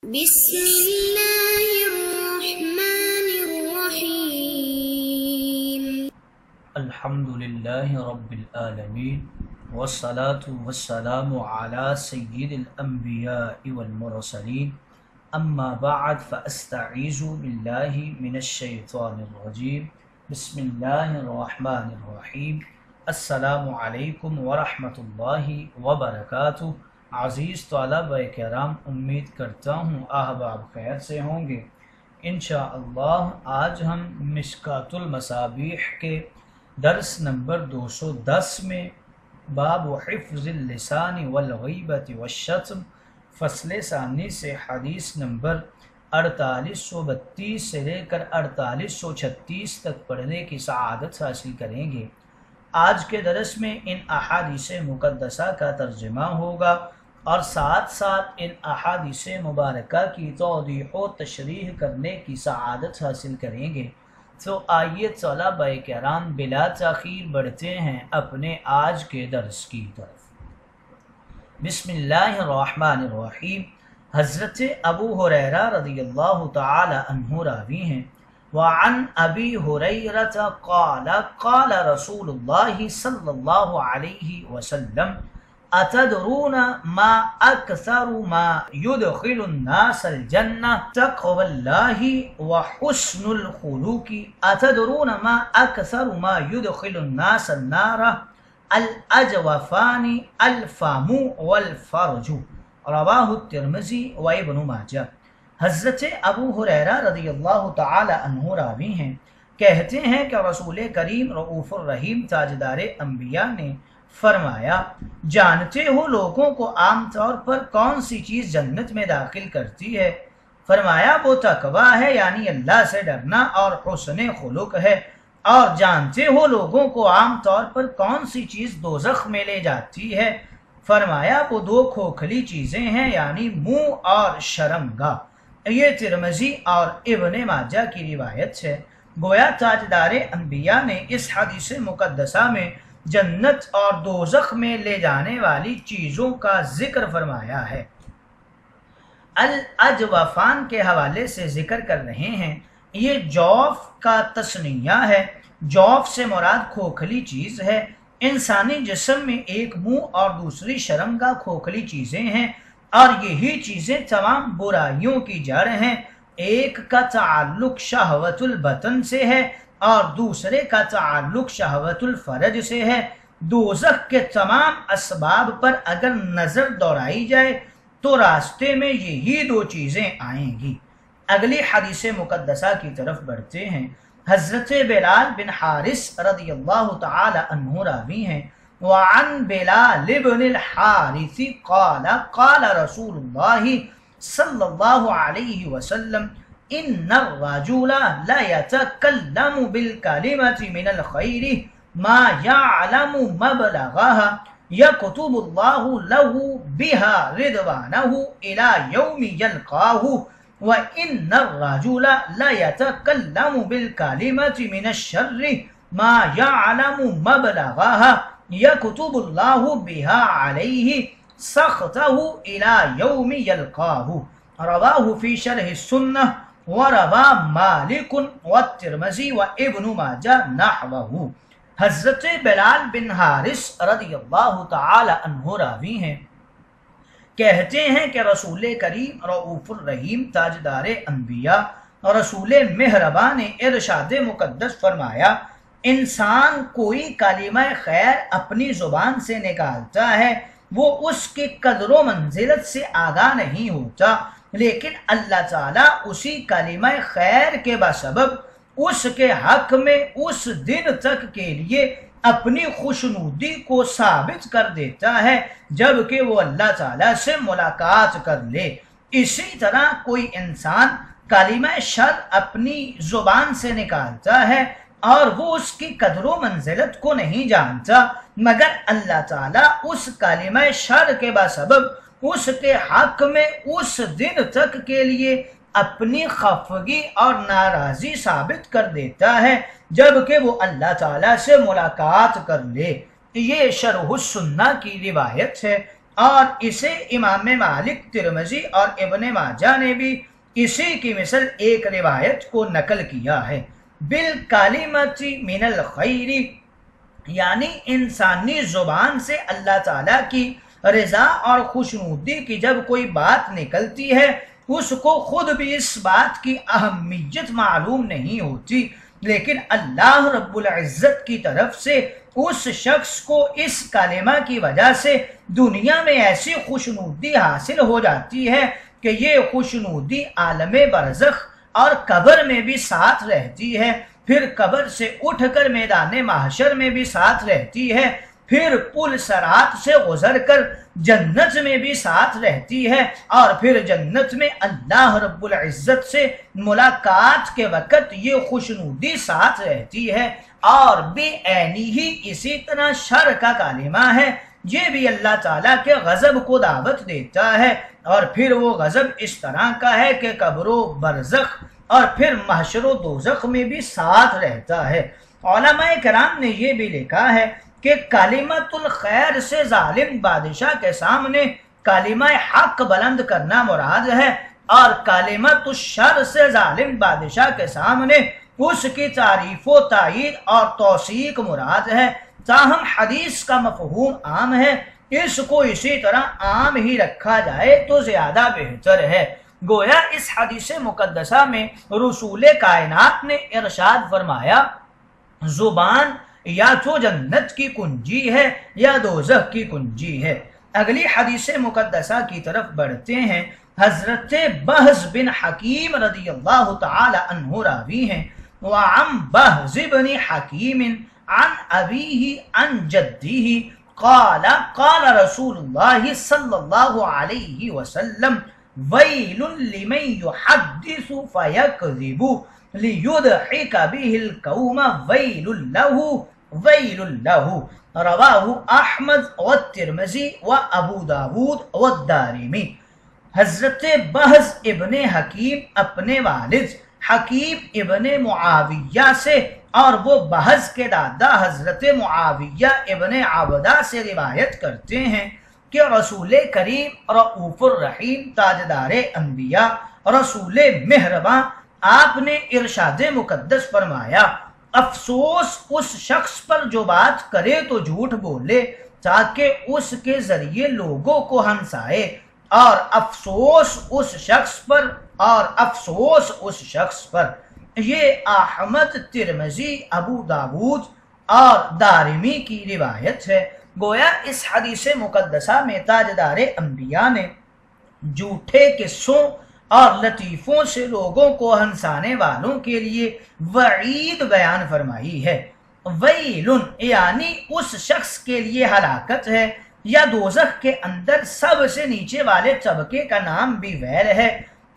بسم الله الرحمن الرحيم. الحمد لله رب العالمين والصلاة والسلام على سيد الأنبياء والمرسلين أما بعد فأستعيذ بالله من الشيطان الرجيم بسم الله الرحمن الرحيم. السلام علیکم ورحمۃ اللہ وبرکاتہ. عزیز طلبہ کرام، امید کرتا ہوں احباب خیر سے ہوں گے. انشاءاللہ آج ہم مشکات المصابیح کے درس نمبر 210 میں باب حفظ اللسان والغیبت والشتم فصل ثانی سے حدیث نمبر 4832 سے لے کر 4836 تک پڑھنے کی سعادت حاصل کریں گے. آج کے درس میں ان احادیث مقدسہ کا ترجمہ ہوگا اور ساتھ ساتھ ان احادیث مبارکہ کی توضیح و تشریح کرنے کی سعادت حاصل کریں گے. تو آئیے طلبہ کرام بلا تاخیر بڑھتے ہیں اپنے آج کے درس کی طرف. بسم اللہ الرحمن الرحیم. حضرت ابو ہریرہ رضی اللہ تعالی عنہ راوی ہیں. وعن ابی ہریرہ قال قال رسول اللہ صلی اللہ علیہ وسلم اتدرون ما اکثر ما يدخل الناس الجنہ تقوى اللہ وحسن الخلق اتدرون ما اکثر ما يدخل الناس النار الاجوفان الفم والفرج رواہ الترمذی و ابن ماجہ. حضرت ابو ہریرہ رضی اللہ تعالی عنہ راوی ہیں، کہتے ہیں کہ رسول کریم رؤوف الرحیم تاجدار انبیاء نے فرمایا، جانتے ہو لوگوں کو عام طور پر کون سی چیز جنت میں داخل کرتی ہے؟ فرمایا وہ تقویٰ ہے، یعنی اللہ سے ڈرنا، اور حسن خلق ہے. اور جانتے ہو لوگوں کو عام طور پر کون سی چیز دوزخ میں لے جاتی ہے؟ فرمایا وہ دو کھوکھلی چیزیں ہیں، یعنی منہ اور شرمگاہ. یہ ترمذی اور ابن ماجہ کی روایت ہے. گویا تاجدار انبیاء نے اس حدیث مقدسہ میں جنت اور دوزخ میں لے جانے والی چیزوں کا ذکر فرمایا ہے. الاجوفان کے حوالے سے ذکر کر رہے ہیں. یہ جوف کا تثنیہ ہے. جوف سے مراد کھوکھلی چیز ہے. انسانی جسم میں ایک منہ اور دوسری شرمگاہ کھوکھلی چیزیں ہیں، اور یہی چیزیں تمام برائیوں کی جڑ ہیں. ایک کا تعلق شہوت البطن سے ہے اور دوسرے کا تعلق شہوت الفرج سے ہے. دوزخ کے تمام اسباب پر اگر نظر دوڑائی جائے تو راستے میں یہی دو چیزیں آئیں گی. اگلی حدیث مقدسہ کی طرف بڑھتے ہیں. حضرت بلال بن حارث رضی اللہ تعالی عنہ راوی ہیں. وعن بلال بن الحارث قال قال رسول اللہ صلی اللہ علیہ وسلم ان الرجل لا يتكلم بالكلمة من الخير ما يعلم مبلغها يكتب الله له بها رضوانه إلى يوم يلقاه وإن الرجل لا يتكلم بالكلمة من الشر ما يعلم مبلغها يكتب الله بها عليه سخطه إلى يوم يلقاه. رواه في شرح السنة وروى مالك والترمذي وابن ماجہ نحوه. حضرت بلال بن حارث رضی اللہ تعالی عنہ راوی ہیں، کہتے ہیں کہ رسول کریم رؤوف الرحیم تاجدار انبیاء رسول مہربان نے ارشاد مقدس فرمایا، انسان کوئی کلمہ خیر اپنی زبان سے نکالتا ہے، وہ اس کی قدر و منزلت سے آگاہ نہیں ہوتا، لیکن اللہ تعالیٰ اسی کلمہ خیر کے بسبب اس کے حق میں اس دن تک کے لیے اپنی خوشنودی کو ثابت کر دیتا ہے جبکہ وہ اللہ تعالیٰ سے ملاقات کر لے. اسی طرح کوئی انسان کلمہ شر اپنی زبان سے نکالتا ہے اور وہ اس کی قدر و منزلت کو نہیں جانتا، مگر اللہ تعالیٰ اس کلمہ شر کے بسبب اس کے حق میں اس دن تک کے لیے اپنی خفگی اور ناراضی ثابت کر دیتا ہے جبکہ وہ اللہ تعالیٰ سے ملاقات کر لے. یہ شرح السنہ کی روایت ہے اور اسے امام مالک، ترمذی اور ابن ماجہ نے بھی اسی کی مثل ایک روایت کو نقل کیا ہے۔ بالکلمۃ من الخیر، یعنی انسانی زبان سے اللہ تعالیٰ کی رضا اور خوشنودی کی جب کوئی بات نکلتی ہے اس کو خود بھی اس بات کی اہمیت معلوم نہیں ہوتی، لیکن اللہ رب العزت کی طرف سے اس شخص کو اس کلمہ کی وجہ سے دنیا میں ایسی خوشنودی حاصل ہو جاتی ہے کہ یہ خوشنودی عالم برزخ اور قبر میں بھی ساتھ رہتی ہے، پھر قبر سے اٹھ کر میدان محشر میں بھی ساتھ رہتی ہے، پھر پل صراط سے گزر کر جنت میں بھی ساتھ رہتی ہے، اور پھر جنت میں اللہ رب العزت سے ملاقات کے وقت یہ خوشنودی ساتھ رہتی ہے۔ اور بے عینی ہی اسی طرح شر کا کلمہ ہے، یہ بھی اللہ تعالیٰ کے غضب کو دعوت دیتا ہے، اور پھر وہ غضب اس طرح کا ہے کہ قبر و برزخ اور پھر محشر و دوزخ میں بھی ساتھ رہتا ہے۔ علماء کرام نے یہ بھی لکھا ہے کہ کلمۃ الخیر سے ظالم بادشاہ کے سامنے کلمہ حق بلند کرنا مراد ہے، اور کلمۃ الشر سے ظالم بادشاہ کے سامنے اس کی تعریف و تائید اور توثیق مراد ہے۔ تاہم حدیث کا مفہوم عام ہے، اس کو اسی طرح عام ہی رکھا جائے تو زیادہ بہتر ہے۔ گویا اس حدیث مقدسہ میں رسول کائنات نے ارشاد فرمایا، زبان یا تو جنت کی کنجی ہے یا دوزخ کی کنجی ہے۔ اگلی حدیث مقدسہ کی طرف بڑھتے ہیں۔ حضرت بہز بن حکیم رضی اللہ تعالی عنہ راوی ہیں، وعن بہز بن حکیم عن ابیہ عن جدیہ قال قال رسول اللہ صلی اللہ علیہ وسلم ویل لمن یحدث فیکذب لیضحک به القوم ویل له رواہ احمد والترمذی وابو داود والدارمی۔ حضرت بہز ابن حکیم اپنے والد حکیم ابن معاویہ سے اور وہ بہز کے دادا حضرت معاویہ ابن عبدہ سے روایت کرتے ہیں کہ رسول کریم رؤوف الرحیم تاجدار انبیاء رسول مہرباں آپ نے ارشاد مقدس فرمایا، افسوس اس شخص پر جو بات کرے تو جھوٹ بولے تاکہ اس کے ذریعے لوگوں کو ہنسائے، اور افسوس اس شخص پر یہ احمد، ترمذی، ابو داود اور دارمی کی روایت ہے۔ گویا اس حدیث مقدسہ میں تاجدار انبیاء نے جھوٹے قصوں اور لطیفوں سے لوگوں کو ہنسانے والوں کے لیے وعید بیان فرمائی ہے۔ ویل یعنی اس شخص کے لیے ہلاکت ہے، یا دوزخ کے اندر سب سے نیچے والے طبقے کا نام بھی ویل ہے۔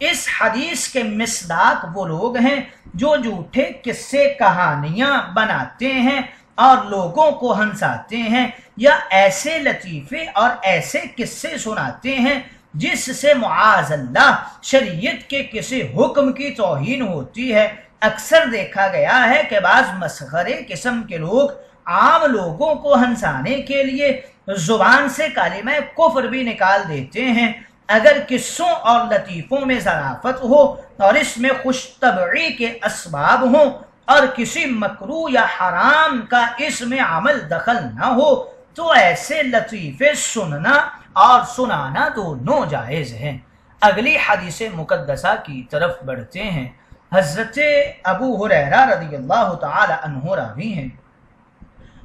اس حدیث کے مصداق وہ لوگ ہیں جو جھوٹے قصے کہانیاں بناتے ہیں اور لوگوں کو ہنساتے ہیں، یا ایسے لطیفے اور ایسے قصے سناتے ہیں جس سے معاذ اللہ شریعت کے کسی حکم کی توہین ہوتی ہے۔ اکثر دیکھا گیا ہے کہ بعض مسخرے قسم کے لوگ عام لوگوں کو ہنسانے کے لیے زبان سے کلمہ کفر بھی نکال دیتے ہیں۔ اگر قصوں اور لطیفوں میں ظرافت ہو اور اس میں خوش طبعی کے اسباب ہوں اور کسی مکروہ یا حرام کا اس میں عمل دخل نہ ہو تو ایسے لطیفے سننا اور سنانا دونوں جائز ہیں۔ اگلی حدیث مقدسہ کی طرف بڑھتے ہیں۔ حضرت ابو ہریرہ رضی اللہ تعالی عنہ راوی ہیں،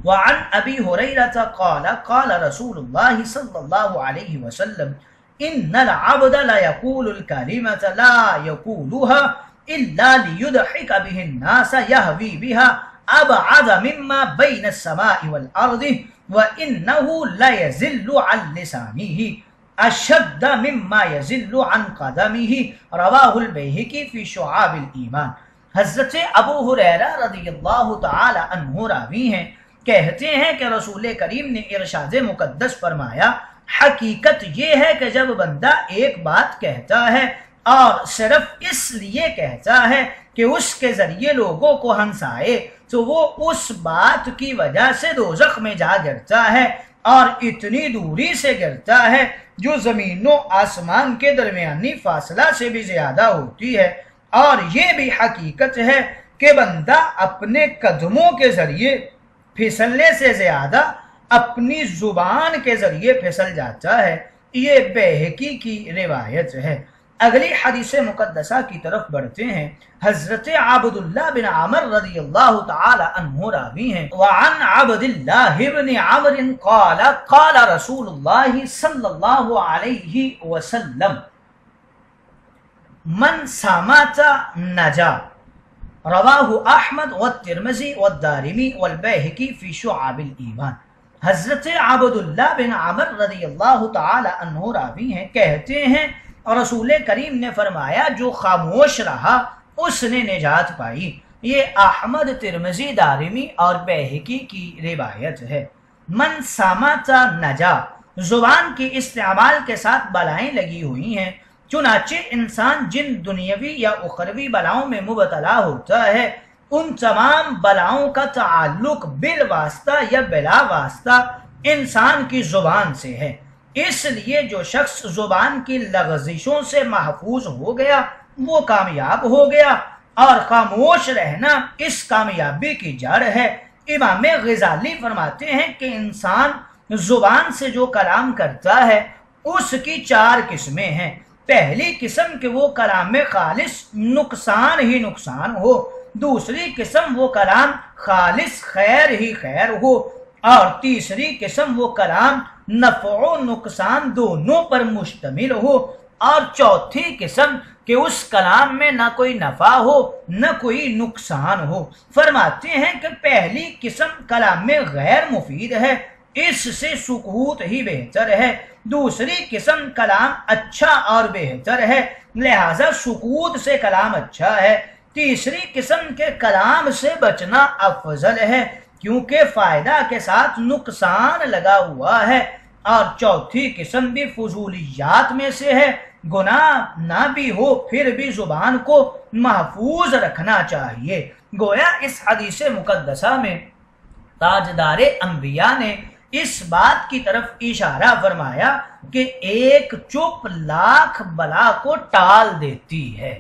وعن ابی ہریرہ قال قال رسول اللہ صلی اللہ علیہ وسلم ان العبد لا يقول الكلمة لا يقولها الا ليضحك به الناس يهوي بها ابعد مما بين السماء والارض وانه لا يزل عن لسانه اشد مما يزل عن قدمه رواہ البیہقی فی شعاب الایمان۔ حضرت ابو ہریرہ رضی اللہ تعالی عنہ راوی ہیں، کہتے ہیں کہ رسول کریم نے ارشاد مقدس فرمایا، حقیقت یہ ہے کہ جب بندہ ایک بات کہتا ہے اور صرف اس لیے کہتا ہے کہ اس کے ذریعے لوگوں کو ہنسائے تو وہ اس بات کی وجہ سے دوزخ میں جا گرتا ہے، اور اتنی دوری سے گرتا ہے جو زمین و آسمان کے درمیانی فاصلہ سے بھی زیادہ ہوتی ہے۔ اور یہ بھی حقیقت ہے کہ بندہ اپنے قدموں کے ذریعے پھسلنے سے زیادہ اپنی زبان کے ذریعے پھسل جاتا ہے۔ یہ بیہقی کی روایت ہے۔ اگلی حدیث مقدسہ کی طرف بڑھتے ہیں۔ حضرت عبداللہ بن عمر رضی اللہ تعالی عنہ راوی ہیں، وعن عبداللہ بن عمر قال قال رسول اللہ صلی اللہ علیہ وسلم من سامت نجا، رواہ احمد والترمذی والدارمی والبیہقی فی شعب الایمان۔ حضرت عبداللہ بن عمر رضی اللہ تعالی عنہ راوی ہیں، کہتے ہیں رسول کریم نے فرمایا جو خاموش رہا اس نے نجات پائی۔ یہ احمد، ترمذی، دارمی اور بیہقی کی روایت ہے۔ من سامت نجا، زبان کی استعمال کے ساتھ بلائیں لگی ہوئی ہیں، چنانچہ انسان جن دنیاوی یا اخروی بلاؤں میں مبتلا ہوتا ہے ان تمام بلاؤں کا تعلق بالواسطہ یا بلا واسطہ انسان کی زبان سے ہے۔ اس لیے جو شخص زبان کی لغزشوں سے محفوظ ہو گیا وہ کامیاب ہو گیا، اور خاموش رہنا اس کامیابی کی جڑ ہے۔ امام غزالی فرماتے ہیں کہ انسان زبان سے جو کلام کرتا ہے اس کی 4 قسمیں ہیں۔ پہلی قسم کہ وہ کلام میں خالص نقصان ہی نقصان ہو، دوسری قسم وہ کلام خالص خیر ہی خیر ہو، اور تیسری قسم وہ کلام نفع و نقصان دونوں پر مشتمل ہو، اور چوتھی قسم کہ اس کلام میں نہ کوئی نفع ہو نہ کوئی نقصان ہو۔ فرماتے ہیں کہ پہلی قسم کلام میں غیر مفید ہے، اس سے سکوت ہی بہتر ہے۔ دوسری قسم کلام اچھا اور بہتر ہے، لہذا سکوت سے کلام اچھا ہے۔ تیسری قسم کے کلام سے بچنا افضل ہے کیونکہ فائدہ کے ساتھ نقصان لگا ہوا ہے، اور چوتھی قسم بھی فضولیات میں سے ہے، گناہ نہ بھی ہو پھر بھی زبان کو محفوظ رکھنا چاہیے۔ گویا اس حدیث مقدسہ میں تاجدار انبیاء نے اس بات کی طرف اشارہ فرمایا کہ ایک چپ لاکھ بلا کو ٹال دیتی ہے۔